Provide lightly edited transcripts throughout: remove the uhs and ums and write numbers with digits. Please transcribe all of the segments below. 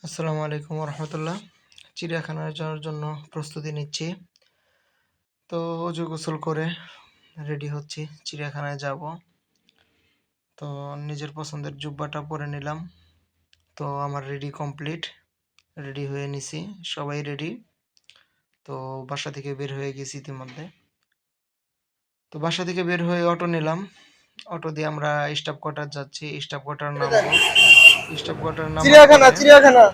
আসসালামু আলাইকুম রহমতুল্লাহ। চিড়িয়াখানায় যাওয়ার জন্য প্রস্তুতি নিচ্ছি। তো অজু গোসল করে রেডি হচ্ছি, চিড়িয়াখানায় যাব। তো নিজের পছন্দের জুব্বাটা পরে নিলাম। তো আমার রেডি কমপ্লিট, রেডি হয়ে নিছি, সবাই রেডি। তো বাসা থেকে বের হয়ে গেছি ইতিমধ্যে। তো বাসা থেকে বের হয়ে অটো নিলাম। অটো দিয়ে আমরা স্টাফ কোয়ার্টার যাচ্ছি। স্টাফ কোয়ার্টার নামবো। স্টাফ কোয়ার্টার নামার চিড়িয়াখানা পরে চিড়িয়াখানা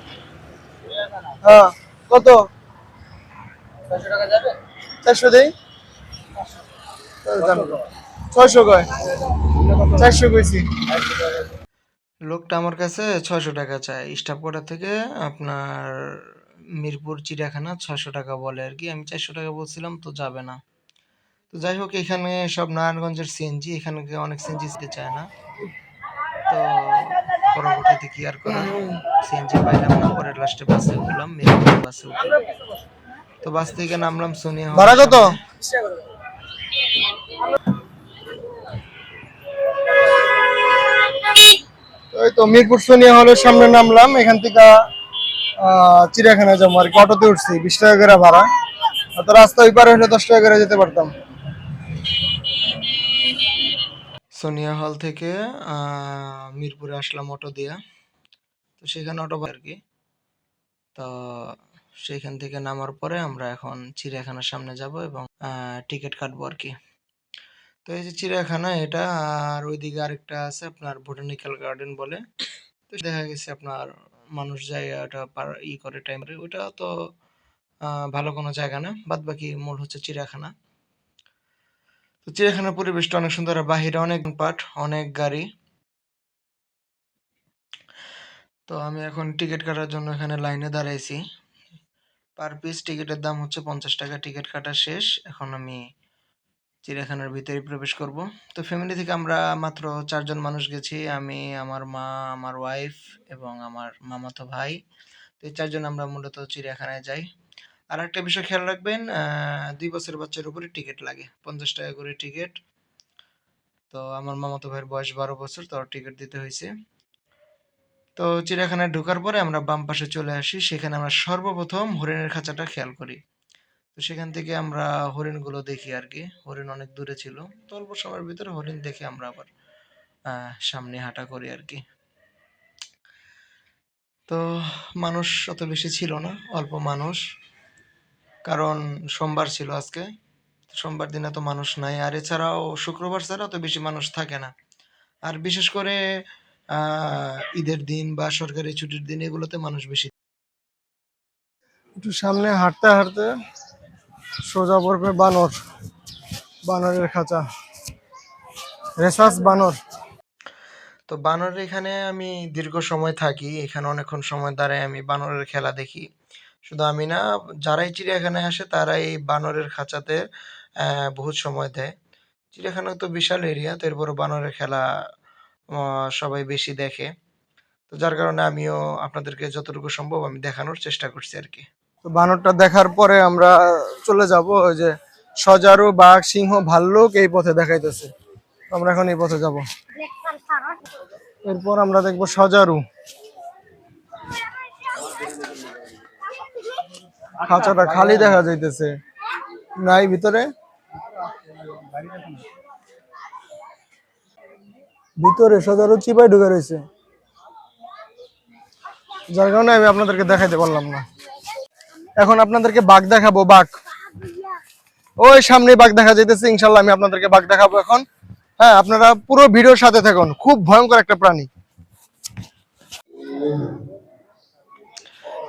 হ্যাঁ কত 400 দেই 600 কয় 400 কইছি। লোকটা আমার কাছে 600 টাকা চায়। স্টাফ কোয়ার্টার থেকে আপনার মিরপুর চিড়িয়াখানা 600 টাকা বলে আর কি। আমি 400 টাকা বলছিলাম, তো যাবে না। তো যাই হোক, এখানে সব নারায়ণগঞ্জের সিএনজি, এখানে অনেক সিএনজি দিতে চায় না। তো পরবর্তীতে কি আর করার, সিএনজি পাইলাম না, পরে লাস্টে বাসে উঠলাম, মিরপুরের বাসে উঠলাম। তো বাস থেকে নামলাম সোনিয়া ভাড়া হলের কত? সামনে। ওই তো মিরপুর সোনিয়া হলের সামনে নামলাম। এখান থেকে চিড়িয়াখানা যাবো আর কি। অটোতে উঠছি, 20 টাকা করে ভাড়া। তো রাস্তা ওই পারে হলে 10 টাকা করে যেতে পারতাম। সোনিয়া হল থেকে মিরপুরে আসলাম অটো দিয়া। তো সেখানে অটো আর কি। তো সেইখান থেকে নামার পরে আমরা এখন চিড়িয়াখানার সামনে যাব এবং টিকিট কাটবো আর কি। তো এই যে চিড়িয়াখানা এটা, আর ওইদিকে আরেকটা আছে আপনার বোটানিক্যাল গার্ডেন বলে। তো দেখা গেছে আপনার মানুষ যায় ওটা করে টাইমে, ওটা তো ভালো কোনো জায়গা না, বাদ বাকি মূল হচ্ছে চিড়িয়াখানা। তো চিড়িয়াখানার পরিবেশটা অনেক সুন্দর, আর বাহিরে অনেক পাট, অনেক গাড়ি। তো আমি এখন টিকিট কাটার জন্য এখানে লাইনে দাঁড়াইছি। পার পিস টিকিটের দাম হচ্ছে 50 টাকা। টিকিট কাটা শেষ, এখন আমি চিড়িয়াখানার ভিতরে প্রবেশ করব। তো ফ্যামিলি থেকে আমরা মাত্র 4 জন মানুষ গেছি, আমি, আমার মা, আমার ওয়াইফ এবং আমার মামাতো ভাই। তো এই 4 জন আমরা মূলত চিড়িয়াখানায় যাই। আর একটা বিষয় খেয়াল রাখবেন, 2 বছরের বাচ্চার উপরে টিকিট লাগে, 50 টাকা করে টিকিট। তো আমার মামাতো ভাইয়ের বয়স 12 বছর, তো টিকিট দিতে হয়েছে। তো চিড়িয়াখানায় ঢোকার পরে আমরা বাম পাশে চলে আসি, সেখানে আমরা সর্বপ্রথম হরিণের খাঁচাটা খেয়াল করি। তো সেখান থেকে আমরা হরিণগুলো দেখি আর কি। হরিণ অনেক দূরে ছিল, তো অল্প সময়ের ভিতরে হরিণ দেখে আমরা আবার সামনে হাঁটা করি আর কি। তো মানুষ অত বেশি ছিল না, অল্প মানুষ, কারণ সোমবার ছিল আজকে। সোমবার দিনে তো মানুষ নাই, আর এছাড়াও শুক্রবার ছাড়া অত বেশি মানুষ থাকে না। আর বিশেষ করে ঈদের দিন বা সরকারি ছুটির দিন এগুলোতে মানুষ বেশি। একটু সামনে হাঁটতে হাঁটতে সোজা পড়বে বানর, বানরের খাঁচা, রেসাস বানর। তো বানরের এখানে আমি দীর্ঘ সময় থাকি, এখানে অনেকক্ষণ সময় দাঁড়ায় আমি বানরের খেলা দেখি। শুধু আমি না, যারাই চিড়িয়াখানায় আসে তারাই এই বানরের খাঁচাতে বহুত সময় দেয়। চিড়িয়াখানা তো বিশাল এরিয়া, তো এরপরও বানরের খেলা সবাই বেশি দেখে। তো যার কারণে আমিও আপনাদেরকে যতটুকু সম্ভব আমি দেখানোর চেষ্টা করছি আর কি। তো বানরটা দেখার পরে আমরা চলে যাব ওই যে সজারু, বাঘ, সিংহ, ভাল্লুক এই পথে দেখাইতেছে। আমরা এখন এই পথে যাব। এরপর আমরা দেখবো সজারু। খাঁচাটা খালি দেখা যাইতেছে, নাই ভিতরে। ভিতরে সজারু চিপায় ঢুকে রয়েছে, যার কারণে আমি আপনাদেরকে দেখাইতে পারলাম না। এখন আপনাদেরকে বাঘ দেখাবো। বাঘ ওই সামনে বাঘ দেখা যাইতেছে, ইনশাল্লাহ আমি আপনাদেরকে বাঘ দেখাবো এখন। হ্যাঁ, আপনারা পুরো ভিডিওর সাথে থাকুন, খুব ভয়ঙ্কর একটা প্রাণী।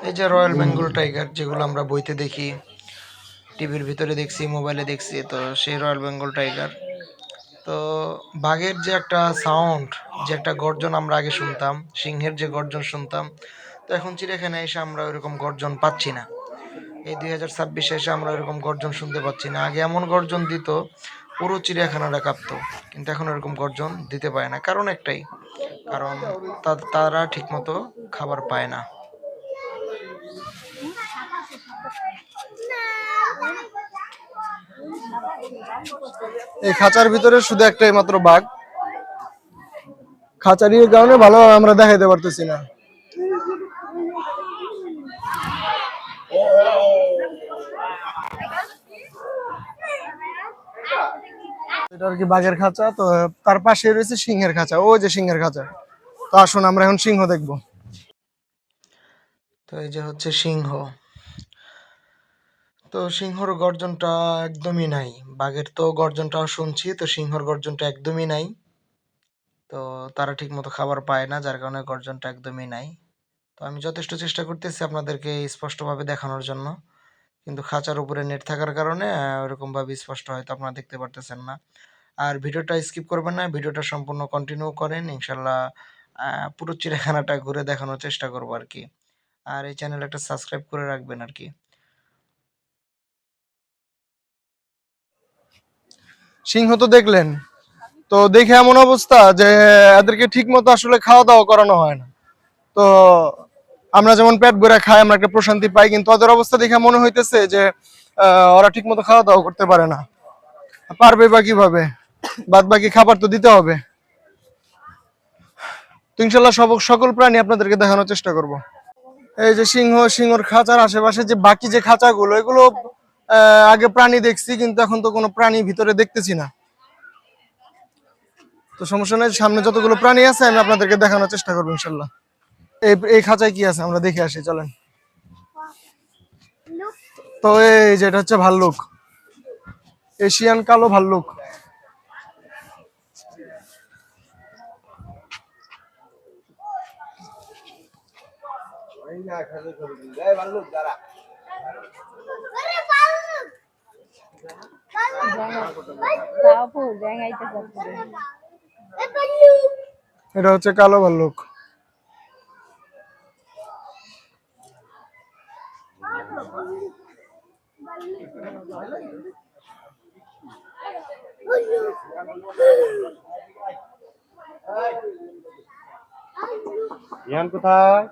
এই যে রয়্যাল বেঙ্গল টাইগার, যেগুলো আমরা বইতে দেখি, টিভির ভিতরে দেখছি, মোবাইলে দেখছি, তো সেই রয়্যাল বেঙ্গল টাইগার। তো বাঘের যে একটা সাউন্ড, যে একটা গর্জন আমরা আগে শুনতাম, সিংহের যে গর্জন শুনতাম, তো এখন চিড়িয়াখানায় এসে আমরা ওইরকম গর্জন পাচ্ছি না। এই 2026-এ এসে আমরা ওইরকম গর্জন শুনতে পাচ্ছি না। আগে এমন গর্জন দিত পুরো চিড়িয়াখানাটা কাঁপতো, কিন্তু এখন ওরকম গর্জন দিতে পারে না। কারণ একটাই, কারণ তারা ঠিকমতো খাবার পায় না। এই খাঁচার ভিতরে শুধু একটাই মাত্র বাঘ। খাঁচারির কারণে ভালোভাবে আমরা দেখাইতে পারতেছি না। এটা আর কি বাঘের খাঁচা, তো তার পাশে রয়েছে সিংহের খাঁচা, ওই যে সিংহের খাঁচা। তো আসুন আমরা এখন সিংহ দেখবো। তো এই যে হচ্ছে সিংহ। তো সিংহর গর্জনটা একদমই নাই। বাঘের তো গর্জনটাও শুনছি, তো সিংহর গর্জনটা একদমই নাই। তো তারা ঠিক মতো খাবার পায় না, যার কারণে গর্জনটা একদমই নাই। তো আমি যথেষ্ট চেষ্টা করতেছি আপনাদেরকে স্পষ্টভাবে দেখানোর জন্য, কিন্তু খাঁচার উপরে নেট থাকার কারণে ওরকমভাবে স্পষ্ট হয়তো আপনারা দেখতে পারতেছেন না। আর ভিডিওটা স্কিপ করবেন না, ভিডিওটা সম্পূর্ণ কন্টিনিউ করেন, ইনশাল্লাহ পুরো চিড়িয়াখানাটা ঘুরে দেখানোর চেষ্টা করবো আর কি। আর এই চ্যানেল একটা সাবস্ক্রাইব করে রাখবেন আর কি। সিংহ তো দেখলেন, তো দেখে এমন অবস্থা যে এদেরকে ঠিক মতো আসলে খাওয়া দাওয়া করানো হয় না। তো আমরা যেমন পেট ভরে খাই, আমরা একটা প্রশান্তি পাই, কিন্তু ওদের অবস্থা দেখে মনে হইতেছে যে ওরা ঠিক মতো খাওয়া দাওয়া করতে পারে না। পারবে বা কিভাবে? বাদ বাকি খাবার তো দিতে হবে। তো ইনশাল্লাহ সকল প্রাণী আপনাদেরকে দেখানোর চেষ্টা করব। এই যে সিংহর খাঁচার আশেপাশে যে বাকি যে খাঁচাগুলো, এগুলো আগে প্রাণী দেখছি, কিন্তু এখন তো কোনো প্রাণী ভিতরে দেখতেছি না। তো সমস্যা নেই, সামনে যতগুলো প্রাণী আছে আমি আপনাদেরকে দেখানোর চেষ্টা করবো ইনশাল্লাহ। এই খাঁচায় কি আছে আমরা দেখে আসি, চলেন। তো এই যেটা হচ্ছে ভাল্লুক, এশিয়ান কালো ভাল্লুক। এটা হচ্ছে কালো ভাল্লুক। ইয়ান কোথায়?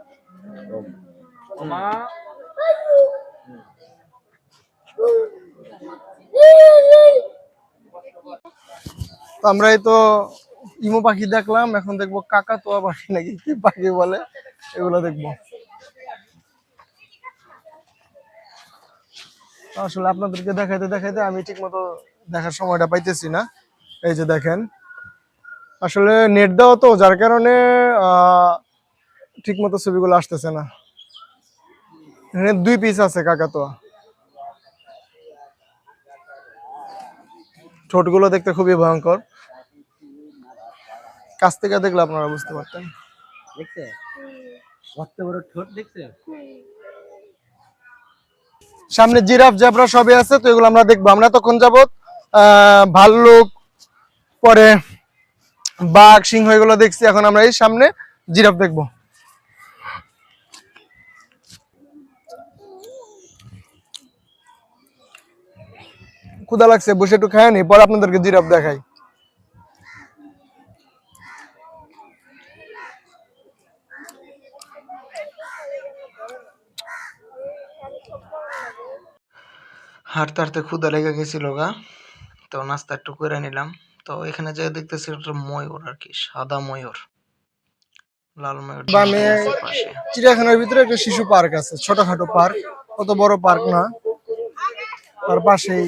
তো আমরা এই তো ইমু পাখি দেখলাম, এখন দেখবো কাকাতুয়া পাখি নাকি কি পাখি বলে, এগুলো দেখবো। তো আসলে আপনাদেরকে দেখাইতে দেখাইতে আমি ঠিক মতো দেখার সময়টা পাইতেছি না। এই যে দেখেন, আসলে নেট দেওয়া তো, যার কারণে ঠিক মতো ছবিগুলো আসতেছে না। এখানে 2 পিস আছে কাকাতুয়া। ঠোঁটগুলো দেখতে খুবই ভয়ঙ্কর, কাছ থেকে দেখলে আপনারা বুঝতে পারতেন। দেখছে কত বড় ঠোঁট দেখছে। সামনে জিরাফ জেব্রা সবই আছে, তো এগুলো আমরা দেখবো। আমরা তখন যাবত ভাল্লুক, পরে বাঘ, সিংহ এগুলো দেখছি, এখন আমরা এই সামনে জিরাফ দেখবো। ক্ষুধা লাগছে, বসে একটু খায় নি, পরে আপনাদেরকে জিরাফ দেখাই। হাঁটতে হাঁটতে ক্ষুধা লেগে গেছিল গা, তো নাস্তা একটু করে নিলাম। তো এখানে যে দেখতেছি একটা ময়ূর আর কি, সাদা ময়ূর, লাল ময়ূর বামে দুইটাই আছে পাশে। চিড়িয়াখানার ভিতরে একটা শিশু পার্ক আছে, ছোটখাটো পার্ক, অত বড় পার্ক না। তার পাশেই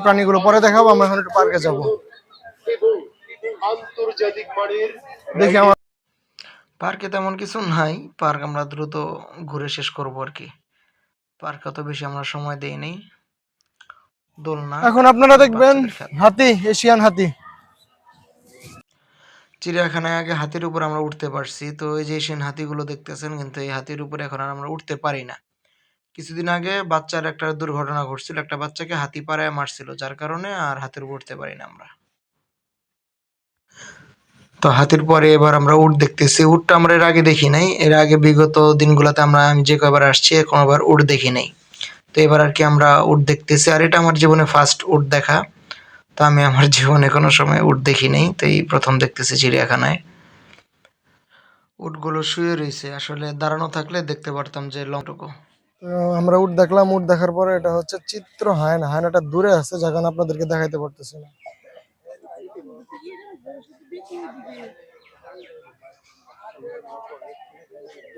প্রাণীগুলো পরে দেখাবো, আমরা এখন একটু পার্কে যাবো। দেখি আমার পার্কে তেমন কিছু নাই, পার্ক আমরা দ্রুত ঘুরে শেষ করবো আর কি। পার্ক অত বেশি আমরা সময় দেই নেই। দোলনা, এখন আপনারা দেখবেন বাচ্চাদের খেলনা। হাতি, এশিয়ান হাতি। চিড়িয়াখানায় আগে হাতির উপর আমরা উঠতে পারছি, তো এই যে এশিয়ান হাতিগুলো দেখতেছেন, কিন্তু এই হাতির উপরে এখন আর আমরা উঠতে পারি না। কিছুদিন আগে বাচ্চার একটা দুর্ঘটনা ঘটছিল, একটা বাচ্চাকে হাতি পাড়ায় মারছিল, যার কারণে আর হাতির উপর উঠতে পারি না আমরা। তো হাতির পরে এবার আমরা উট দেখতেছি। উটটা আমরা এর আগে দেখি নাই, এর আগে বিগত দিনগুলোতে আমি যে কয়বার আসছি কোনোবার উট দেখি নাই। তো এবার আর কি আমরা উট দেখতেছি, আর এটা আমার জীবনে ফার্স্ট উট দেখা। তো আমি আমার জীবনে কোনো সময় উট দেখি নাই, তো এই প্রথম দেখতেছি চিড়িয়াখানায়। উটগুলো শুয়ে রয়েছে, আসলে দাঁড়ানো থাকলে দেখতে পারতাম যে লংটুকু। তো আমরা উট দেখলাম, উট দেখার পরে এটা হচ্ছে চিত্র হায়না। হায়নাটা দূরে আছে, যখন আপনাদেরকে দেখাইতে পারতেছি না।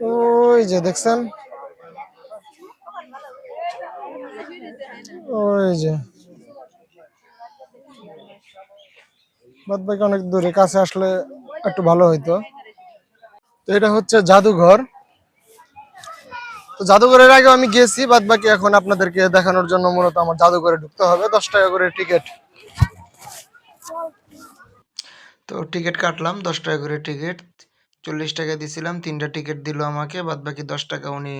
ওই যে দেখছেন, ওই যে বাদ বাকি অনেক দূরে, কাছে আসলে একটু ভালো হইতো। তো এটা হচ্ছে জাদুঘর। তো জাদুঘরের আগে আমি গেছি, বাদ বাকি এখন আপনাদেরকে দেখানোর জন্য মূলত আমার জাদুঘরে ঢুকতে হবে। 10 টাকা করে টিকিট। তো টিকিট কাটলাম, 10 টাকা করে টিকিট। 40 টাকা দিছিলাম, 3টা টিকিট দিল আমাকে, বাদ বাকি 10 টাকা উনি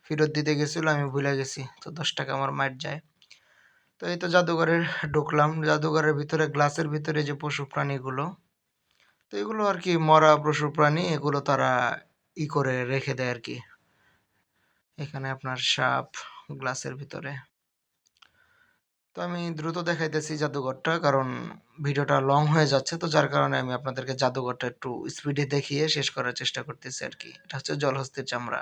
ফেরত দিতে গেছিল, আমি ভুলে গেছি। তো 10 টাকা আমার মাইর যায়। তো এই তো জাদুঘরে ঢুকলাম। জাদুঘরের ভিতরে গ্লাসের ভিতরে যে পশু প্রাণীগুলো, তো এগুলো আর কি মরা পশু প্রাণী, এগুলো তারা করে রেখে দেয় আর কি। এখানে আপনার সাপ গ্লাসের ভিতরে। তো আমি দ্রুত দেখাইতেছি জাদুঘরটা, কারণ ভিডিওটা লং হয়ে যাচ্ছে, তো যার কারণে আমি আপনাদেরকে জাদুঘরটা একটু স্পিডে দেখিয়ে শেষ করার চেষ্টা করতেছি আর কি। এটা হচ্ছে জলহস্তির চামড়া।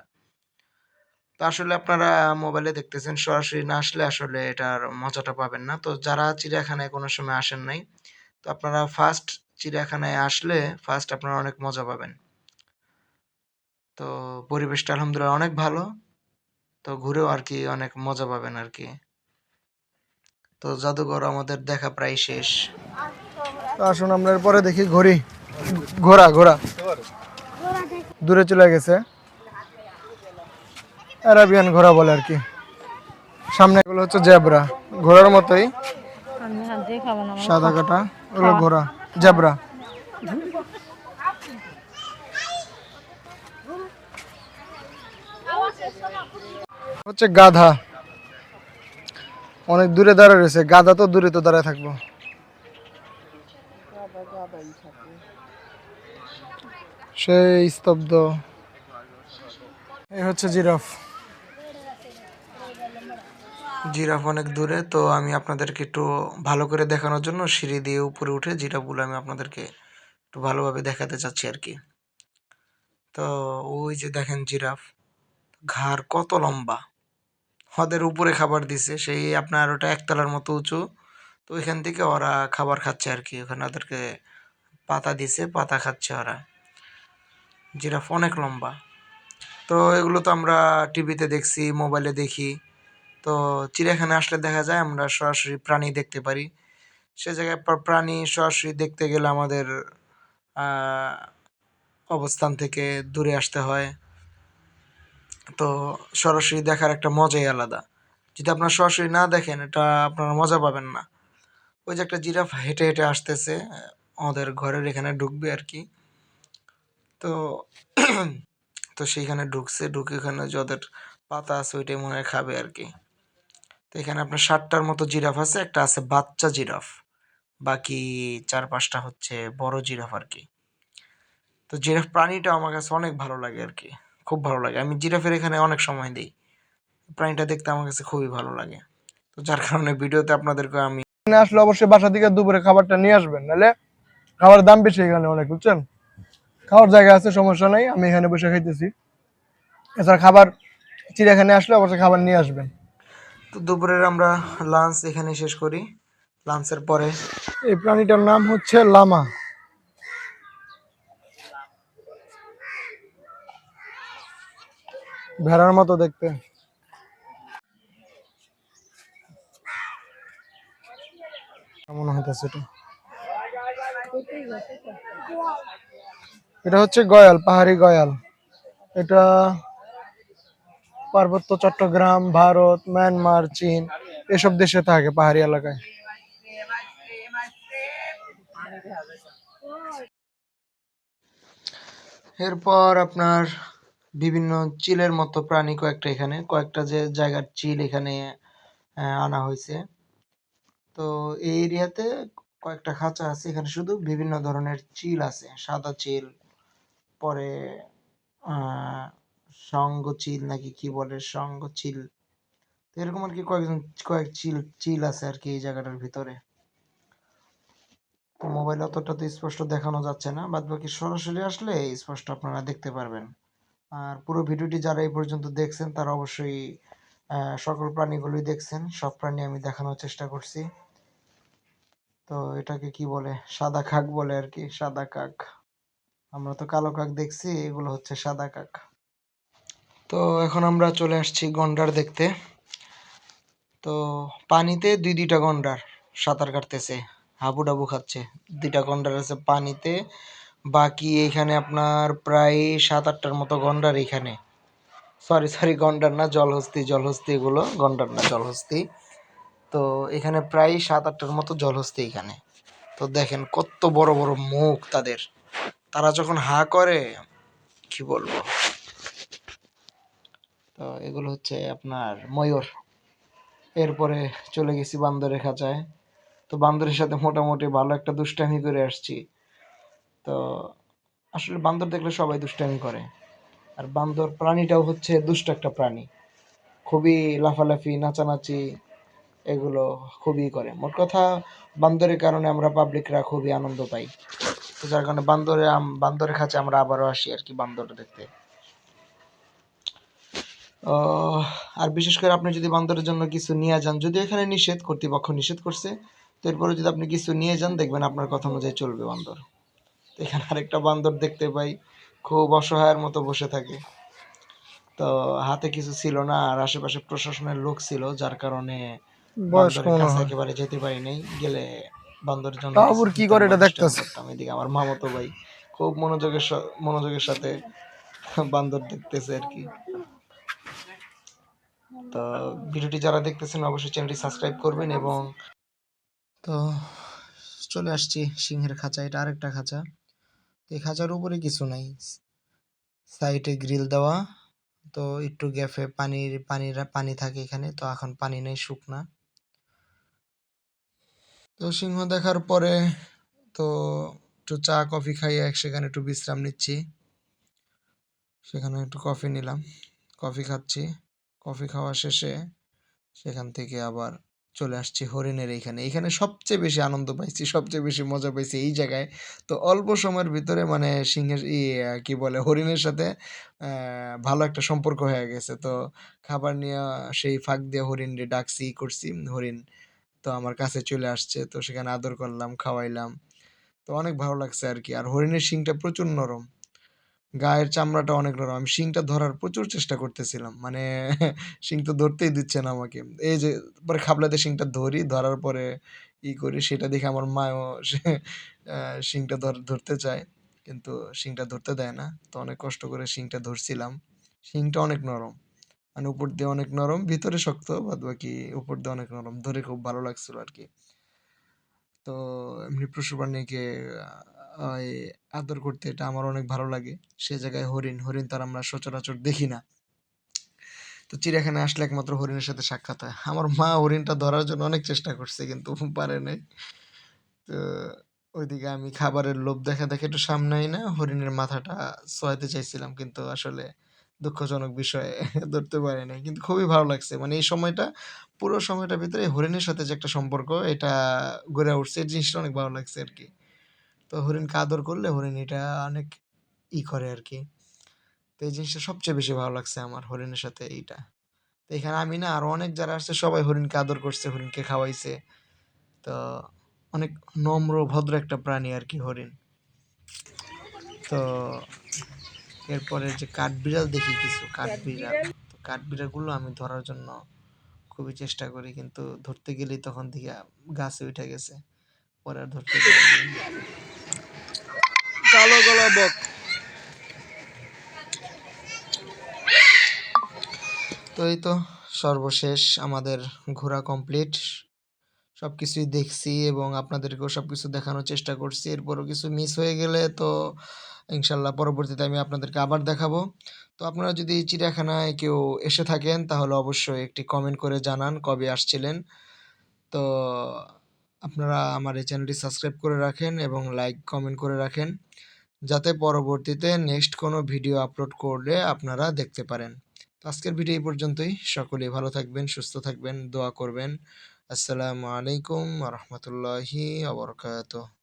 তো আসলে আপনারা মোবাইলে দেখতেছেন, সরাসরি না আসলে আসলে এটার মজাটা পাবেন না। তো যারা চিড়িয়াখানায় কোনো সময় আসেন নাই, তো আপনারা ফার্স্ট চিড়িয়াখানায় আসলে ফার্স্ট আপনারা অনেক মজা পাবেন। তো পরিবেশটা আলহামদুলিল্লাহ অনেক ভালো। তো ঘুরেও আর কি অনেক মজা পাবেন আর কি। তো জাদুঘর আমাদের দেখা প্রায় শেষ। তো আসুন আমরা এরপরে দেখি ঘড়ি, ঘোড়া ঘোড়া দূরে চলে গেছে, অ্যারাবিয়ান ঘোড়া বলে আর কি। সামনে এগুলো হচ্ছে জেব্রা, ঘোড়ার মতোই সাদা কাটা, ওগুলো ঘোড়া, জেব্রা। হচ্ছে গাধা, অনেক দূরে দাঁড়ায় রয়েছে। গাধা তো দূরে তো দাঁড়ায় থাকবো। সেই স্তব্ধ। এই হচ্ছে জিরাফ। জিরাফ অনেক দূরে, তো আমি আপনাদেরকে একটু ভালো করে দেখানোর জন্য সিঁড়ি দিয়ে উপরে উঠে জিরাফগুলো আমি আপনাদেরকে একটু ভালোভাবে দেখাতে চাচ্ছি আর কি। তো ওই যে দেখেন জিরাফ, ঘাড় কত লম্বা, ওদের উপরে খাবার দিছে, সেই আপনার ওটা একতলার মতো উঁচু। তো ওইখান থেকে ওরা খাবার খাচ্ছে আর কি, ওখানে ওদেরকে পাতা দিছে, পাতা খাচ্ছে ওরা। জিরাফ অনেক লম্বা। তো এগুলো তো আমরা টিভিতে দেখছি, মোবাইলে দেখি। তো চিড়িয়াখানায় আসলে দেখা যায় আমরা সরাসরি প্রাণী দেখতে পারি। সে জায়গায় প্রাণী সরাসরি দেখতে গেলে আমাদের আহ, অবস্থান থেকে দূরে আসতে হয়। তো সরাসরি দেখার একটা মজাই আলাদা। যদি আপনারা সরাসরি না দেখেন, এটা আপনারা মজা পাবেন না। ওই যে একটা জিরাফ হেঁটে হেঁটে আসতেছে, ওদের ঘরের এখানে ঢুকবে আর কি। তো তো সেইখানে ঢুকছে, ঢুকে ওখানে যে ওদের পাতা আছে ওইটাই মনে হয় খাবে আর কি। তো এখানে আপনার 7টার মতো জিরাফ আছে, একটা আছে বাচ্চা জিরাফ, বাকি 4-5টা হচ্ছে বড় জিরাফ আর কি। তো জিরাফ প্রাণীটা আমার কাছে অনেক ভালো লাগে আর কি, খুব ভালো লাগে। আমি জিরাফের এখানে অনেক সময় দিই, প্রাণীটা দেখতে আমার কাছে খুবই ভালো লাগে। তো যার কারণে ভিডিওতে আপনাদেরকে আমি এখানে আসলে অবশ্যই বাসা থেকে দুপুরে খাবারটা নিয়ে আসবেন, নাহলে খাবারের দাম বেশি এখানে অনেক, বুঝছেন। খাওয়ার জায়গা আছে, সমস্যা নাই, আমি এখানে বসে খাইতেছি। এছাড়া খাবার চিড়িয়াখানায় আসলে অবশ্যই খাবার নিয়ে আসবেন। তো দুপুরের আমরা লাঞ্চ এখানে শেষ করি। লাঞ্চের পরে এই প্রাণীটার নাম হচ্ছে লামা। ভেড়ার মতো দেখতে। কেমন হইতেছে এটা? এটা হচ্ছে গয়াল, পাহাড়ি গয়াল। এটা পার্বত্য চট্টগ্রাম, ভারত, মায়ানমার, চীন এসব দেশে থাকে, পাহাড়ি এলাকায়। এরপর আপনার বিভিন্ন চিলের মতো প্রাণী কয়েকটা, এখানে কয়েকটা যে জায়গার চিল এখানে আনা হয়েছে। তো এই এরিয়াতে কয়েকটা খাঁচা আছে, এখানে শুধু বিভিন্ন ধরনের চিল আছে। সাদা চিল, পরে আহ সঙ্গ চিল নাকি কি বলে, সঙ্গ চিল। তো এরকম আর কি কয়েক চিল চিল আছে আর কি এই জায়গাটার ভিতরে। তো মোবাইলে অতটা তো স্পষ্ট দেখানো যাচ্ছে না, বাদ বাকি সরাসরি আসলে স্পষ্ট আপনারা দেখতে পারবেন। আর পুরো ভিডিওটি যারা এই পর্যন্ত দেখছেন তারা অবশ্যই সকল প্রাণীগুলোই দেখছেন, সব প্রাণী আমি দেখানোর চেষ্টা করছি। তো এটাকে কি বলে, সাদা কাক বলে আর কি, সাদা কাক। আমরা তো কালো কাক দেখছি, এগুলো হচ্ছে সাদা কাক। তো এখন আমরা চলে আসছি গন্ডার দেখতে। তো পানিতে দুইটা গন্ডার সাঁতার কাটতেছে, হাবুডাবু খাচ্ছে। দুইটা গন্ডার আছে পানিতে, বাকি এখানে আপনার প্রায় 7-8টার মতো গন্ডার এখানে। সরি সরি, গন্ডার না, জলহস্তি। জলহস্তি এগুলো, গন্ডার না, জলহস্তি। তো এখানে প্রায় 7-8টার মতো জলহস্তি এখানে। তো দেখেন কত বড় বড় মুখ তাদের, তারা যখন হা করে কি বলবো। তো এগুলো হচ্ছে আপনার ময়ূর। এরপরে চলে গেছি বান্দরের খাঁচায়। তো বান্দরের সাথে মোটামুটি ভালো একটা দুষ্টামি করে আসছি। তো আসলে বান্দর দেখলে সবাই দুষ্টামি করে, আর বান্দর প্রাণীটাও হচ্ছে দুষ্ট একটা প্রাণী। খুবই লাফালাফি, নাচানাচি এগুলো খুবই করে। মোট কথা বান্দরের কারণে আমরা পাবলিকরা খুবই আনন্দ পাই। তো যার কারণে বান্দরের কাছে আমরা আবারও আসি আর কি, বান্দর দেখতে। আর বিশেষ করে আপনি যদি বান্দরের জন্য কিছু নিয়ে যান, যদিও এখানে নিষেধ, কর্তৃপক্ষ নিষেধ করছে, তো এরপরে যদি আপনি কিছু নিয়ে যান দেখবেন আপনার কথা অনুযায়ী চলবে বান্দর। তো এখানে আরেকটা বান্দর দেখতে পাই, খুব অসহায়ের মতো বসে থাকে। তো হাতে কিছু ছিল না, আর আশেপাশে প্রশাসনের লোক ছিল, যার কারণে বয়স্ক বান্দরের মনে কাছে হয়। একেবারে যেতে পারি নাই। গেলে বান্দরের জন্য তাও কিছু আবার কি দিতাম করে বা এটা দুষ্টামি দেখতেছে। করতাম। এদিকে আমার মামাতো ভাই খুব মনোযোগের সাথে বান্দর দেখতেছে আর কি। তো ভিডিওটি যারা দেখতেছেন অবশ্যই চ্যানেলটি সাবস্ক্রাইব করবেন। এবং তো চলে আসছি সিংহের খাঁচা, এটা আরেকটা খাঁচা। এই খাঁচার উপরে কিছু নাই, সাইডে গ্রিল দেওয়া। তো একটু গ্যাপে পানি থাকে এখানে। তো এখন পানি নেই, শুকনা। তো সিংহ দেখার পরে তো একটু চা কফি খাইয়ে সেখানে একটু বিশ্রাম নিচ্ছি। সেখানে একটু কফি নিলাম, কফি খাচ্ছি। কফি খাওয়া শেষে সেখান থেকে আবার চলে আসছি হরিণের এইখানে। এইখানে সবচেয়ে বেশি আনন্দ পাইছি, সবচেয়ে বেশি মজা পাইছি এই জায়গায়। তো অল্প সময়ের ভিতরে মানে সিংহের কি বলে, হরিণের সাথে ভালো একটা সম্পর্ক হয়ে গেছে। তো খাবার নিয়ে সেই ফাঁক দিয়ে হরিণ ডাকছি, করছি। হরিণ তো আমার কাছে চলে আসছে, তো সেখানে আদর করলাম, খাওয়াইলাম। তো অনেক ভালো লাগছে আর কি। আর হরিণের শিংটা প্রচুর নরম, গায়ের চামড়াটা অনেক নরম। আমি শিংটা ধরার প্রচুর চেষ্টা করতেছিলাম, মানে শিং তো ধরতেই দিচ্ছে না আমাকে। এই যে পরে খাবলাতে শিংটা ধরি, ধরার পরে করি, সেটা দেখে আমার মাও সে শিংটা ধরতে চায়, কিন্তু শিংটা ধরতে দেয় না। তো অনেক কষ্ট করে শিংটা ধরছিলাম। শিংটা অনেক নরম, মানে উপর দিয়ে অনেক নরম, ভিতরে শক্ত, বাদ বাকি উপর দিয়ে অনেক নরম। ধরে খুব ভালো লাগছিল আর কি। তো এমনি পশু প্রাণীকে ওই আদর করতে এটা আমার অনেক ভালো লাগে। সে জায়গায় হরিণ তো আর আমরা সচরাচর দেখি না। তো চিড়িয়াখানায় আসলে একমাত্র হরিণের সাথে সাক্ষাৎ হয়। আমার মা হরিণটা ধরার জন্য অনেক চেষ্টা করছে, কিন্তু পারে নাই। তো ওইদিকে আমি খাবারের লোভ দেখে একটু সামনে না হরিণের মাথাটা ছোঁয়াতে চাইছিলাম, কিন্তু আসলে দুঃখজনক বিষয় ধরতে পারি নাই। কিন্তু খুবই ভালো লাগছে, মানে এই সময়টা, পুরো সময়টার ভিতরে হরিণের সাথে যে একটা সম্পর্ক এটা গড়ে উঠছে, এই জিনিসটা অনেক ভালো লাগছে আর কি। তো হরিণকে আদর করলে হরিণ এটা অনেক করে আর কি। তো এই জিনিসটা সবচেয়ে বেশি ভালো লাগছে আমার হরিণের সাথে এইটা। তো এখানে আমি না, আরো অনেক যারা আসছে সবাই হরিণকে আদর করছে, হরিণকে খাওয়াইছে। তো অনেক নম্র ভদ্র একটা প্রাণী আর কি হরিণ। তো এরপরে যে কাঠবিড়াল দেখি, কিছু কাঠবিড়াল। তো কাঠবিড়ালগুলো আমি ধরার জন্য খুবই চেষ্টা করি, কিন্তু ধরতে গেলেই তখন থেকে গাছে উঠে গেছে, পরে আর ধরতে পারিনি। কালো গলা বক। তো এই তো সর্বশেষ আমাদের ঘোরা কমপ্লিট। সবকিছুই দেখছি এবং আপনাদেরকেও সবকিছু দেখানোর চেষ্টা করছি। এরপরও কিছু মিস হয়ে গেলে তো ইনশাল্লাহ পরবর্তীতে আমি আপনাদেরকে আবার দেখাবো। তো আপনারা যদি এই চিড়িয়াখানায় কেউ এসে থাকেন তাহলে অবশ্যই একটি কমেন্ট করে জানান কবে আসছিলেন। তো আপনারা আমার এই চ্যানেলটি সাবস্ক্রাইব করে রাখেন এবং লাইক কমেন্ট করে রাখেন, যাতে পরবর্তীতে নেক্সট কোনো ভিডিও আপলোড করলে আপনারা দেখতে পারেন। তো আজকের ভিডিও এই পর্যন্তই। সকলেই ভালো থাকবেন, সুস্থ থাকবেন, দোয়া করবেন। আসসালামু আলাইকুম ওয়া রাহমাতুল্লাহি ওয়া বারাকাতুহু।